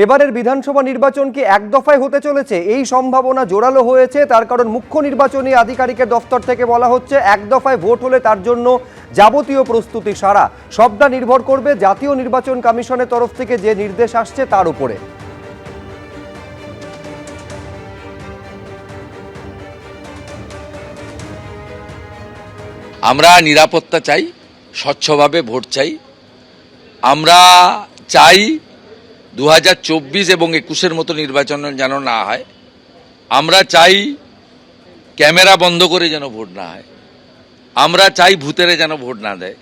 এবারের বিধানসভা নির্বাচন কি এক দফায় হতে চলেছে, এই সম্ভাবনা জোরালো হয়েছে। তার কারণ মুখ্য নির্বাচনী আধিকারিকের দফতর থেকে বলা হচ্ছে এক দফায় ভোট হলে তার জন্য যাবতীয় প্রস্তুতি সারা। সবটা নির্ভর করবে জাতীয় নির্বাচন কমিশনের তরফ থেকে যে নির্দেশ আসছে তার উপরে। আমরা নিরাপত্তা চাই, স্বচ্ছভাবে ভোট চাই। আমরা চাই 2024 এবং 21-এর মতো নির্বাচন যেন না হয়। আমরা চাই ক্যামেরা বন্ধ করে যেন ভোট না হয়। আমরা চাই ভূতেরে যেন ভোট না দেয়।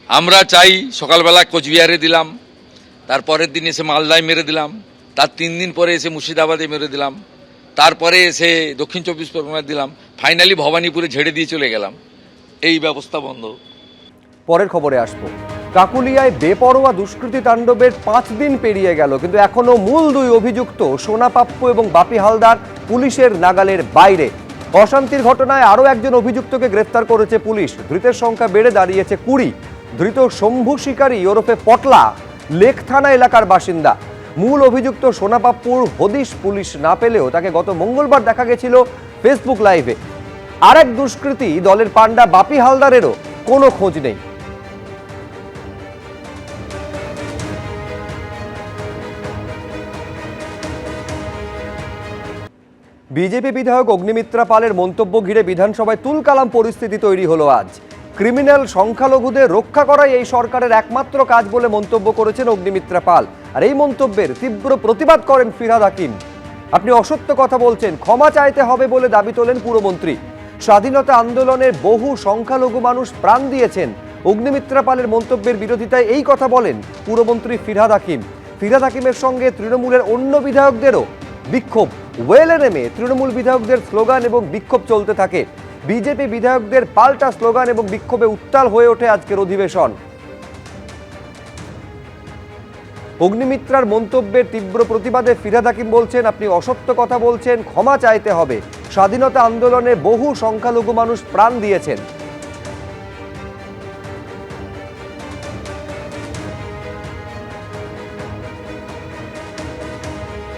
আমরা চাই সকালবেলা কোচবিহারে দিলাম, তারপরের দিন এসে মালদায় মেরে দিলাম, তার 3 দিন পরে এসে মুর্শিদাবাদে মেরে দিলাম, তারপরে এসে দক্ষিণ 24 পরগনায় দিলাম, ফাইনালি ভবানীপুরে ঝেড়ে দিয়ে চলে গেলাম। এই ব্যবস্থা বন্ধ। পরের খবরে আসবো। কাকুলিয়ায় বেপরোয়া দুষ্কৃতী তাণ্ডবের 5 দিন পেরিয়ে গেল, কিন্তু এখনো মূল 2 অভিযুক্ত সোনা পাপ্পু এবং বাপি হালদার পুলিশের নাগালের বাইরে। অশান্তির ঘটনায় আরও একজন অভিযুক্তকে গ্রেফতার করেছে পুলিশ। ধৃতের সংখ্যা বেড়ে দাঁড়িয়েছে 20। ধৃত শম্ভু শিকারী ওরফে পটলা লেক থানা এলাকার বাসিন্দা। মূল অভিযুক্ত সোনা পাপ্পুর হদিশ পুলিশ না পেলেও তাকে গত মঙ্গলবার দেখা গেছিল ফেসবুক লাইভে। আরেক দুষ্কৃতী দলের পান্ডা বাপি হালদারেরও কোনো খোঁজ নেই। বিজেপি বিধায়ক অগ্নিমিত্রা পালের মন্তব্য ঘিরে বিধানসভায় তুলকালাম পরিস্থিতি তৈরি হলো আজ। ক্রিমিনাল সংখ্যালঘুদের রক্ষা করাই এই সরকারের একমাত্র কাজ বলে মন্তব্য করেছেন অগ্নিমিত্রা পাল। আর এই মন্তব্যের তীব্র প্রতিবাদ করেন ফিরহাদ হাকিম। আপনি অসত্য কথা বলছেন, ক্ষমা চাইতে হবে বলে দাবি তোলেন পুরমন্ত্রী। স্বাধীনতা আন্দোলনের বহু সংখ্যালঘু মানুষ প্রাণ দিয়েছেন। অগ্নিমিত্রা পালের মন্তব্যের বিরোধিতায় এই কথা বলেন পুরমন্ত্রী ফিরহাদ হাকিম। ফিরহাদ হাকিমের সঙ্গে তৃণমূলের অন্য বিধায়কদেরও বিক্ষোভ। ওয়েলে নেমে তৃণমূল বিধায়কদের স্লোগান এবং বিক্ষোভ চলতে থাকে। বিজেপি বিধায়কদের পাল্টা স্লোগান এবং বিক্ষোভে উত্তাল হয়ে ওঠে আজকের অধিবেশন। অগ্নিমিত্রার মন্তব্যের তীব্র প্রতিবাদে ফিরহাদ হাকিম বলছেন, আপনি অসত্য কথা বলছেন, ক্ষমা চাইতে হবে। স্বাধীনতা আন্দোলনে বহু সংখ্যালঘু মানুষ প্রাণ দিয়েছেন।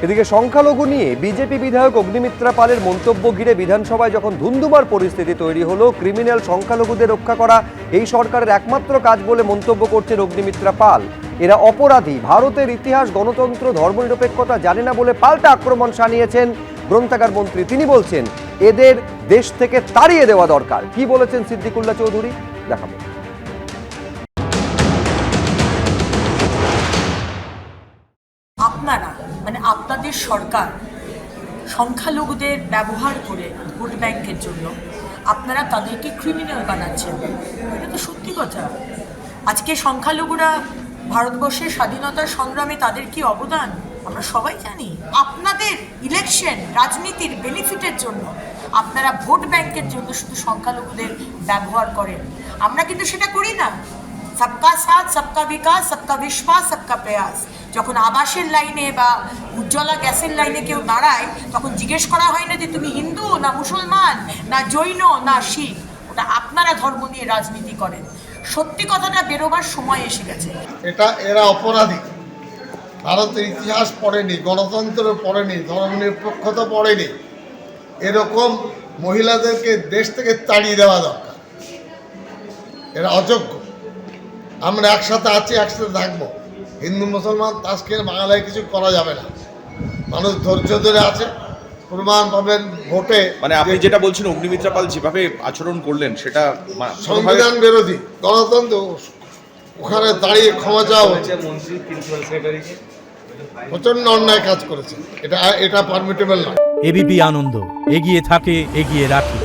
এদিকে সংখ্যালঘু নিয়ে বিজেপি বিধায়ক অগ্নিমিত্রা পালের মন্তব্য ঘিরে বিধানসভায় যখন ধুন্ধুমার পরিস্থিতি তৈরি হলো, ক্রিমিনাল সংখ্যালঘুদের রক্ষা করা এই সরকারের একমাত্র কাজ বলে মন্তব্য করছেন অগ্নিমিত্রা পাল। এরা অপরাধী, ভারতের ইতিহাস, গণতন্ত্র, ধর্মনিরপেক্ষতা জানে না বলে পাল্টা আক্রমণ শানিয়েছেন গ্রন্থাগার মন্ত্রী। তিনি বলছেন এদের দেশ থেকে তাড়িয়ে দেওয়া দরকার। কি বলেছেন সিদ্দিকুল্লাহ চৌধুরী, দেখাবো। আপনারা আপনাদের সরকার সংখ্যালঘুদের ব্যবহার করে ভোট ব্যাংকের জন্য আপনারা তাদেরকে ক্রিমিনাল বানাচ্ছেন। এটা তো সত্যি কথা। আজকে সংখ্যালঘুরা ভারতবর্ষের স্বাধীনতার সংগ্রামে তাদের কি অবদান আমরা সবাই জানি। আপনাদের ইলেকশন রাজনীতির বেনিফিটের জন্য আপনারা ভোট ব্যাংকের জন্য শুধু সংখ্যালঘুদের ব্যবহার করেন। আমরা কিন্তু সেটা করি না। সবকা সাথ, সবকা বিকাশ, সবকা বিশ্বাস, সবকা প্রয়াস। যখন আবাসের লাইনে বা উজ্জ্বলা গ্যাসের লাইনে কেউ দাঁড়ায়, তখন জিজ্ঞেস করা হয় না যে তুমি হিন্দু না মুসলমান না জৈন না শিখ। ওটা আপনারা ধর্ম নিয়ে রাজনীতি করেন। সত্যি কথাটা বেরোবার সময় এসে গেছে। এরা অপরাধী। ভারতের ইতিহাস পড়েনি, গণতন্ত্র পড়েনি, ধর্মনিরপেক্ষতা পড়েনি। এরকম মহিলাদেরকে দেশ থেকে তাড়িয়ে দেওয়া দরকার। এরা অযোগ্য। আমরা একসাথে আছি, একসাথে থাকবো। হিন্দু মুসলমান আজকে বাংলায় কিছু করা যাবে না। মানুষ ধৈর্য ধরে আছে, প্রমাণ পাবেন ভোটে। আপনি যেটা বলছেন অগ্নিমিত্রা পাল যেভাবে আচরণ করলেন সেটা সংবিধান বিরোধী, গণতন্ত্র। ওখানে দাঁড়িয়ে ক্ষমা চাওয়া হচ্ছে, প্রচন্ড অন্যায় কাজ করেছে। এটা পারমিটেবল না। এবিপি আনন্দ, এগিয়ে থাকে, এগিয়ে রাখে।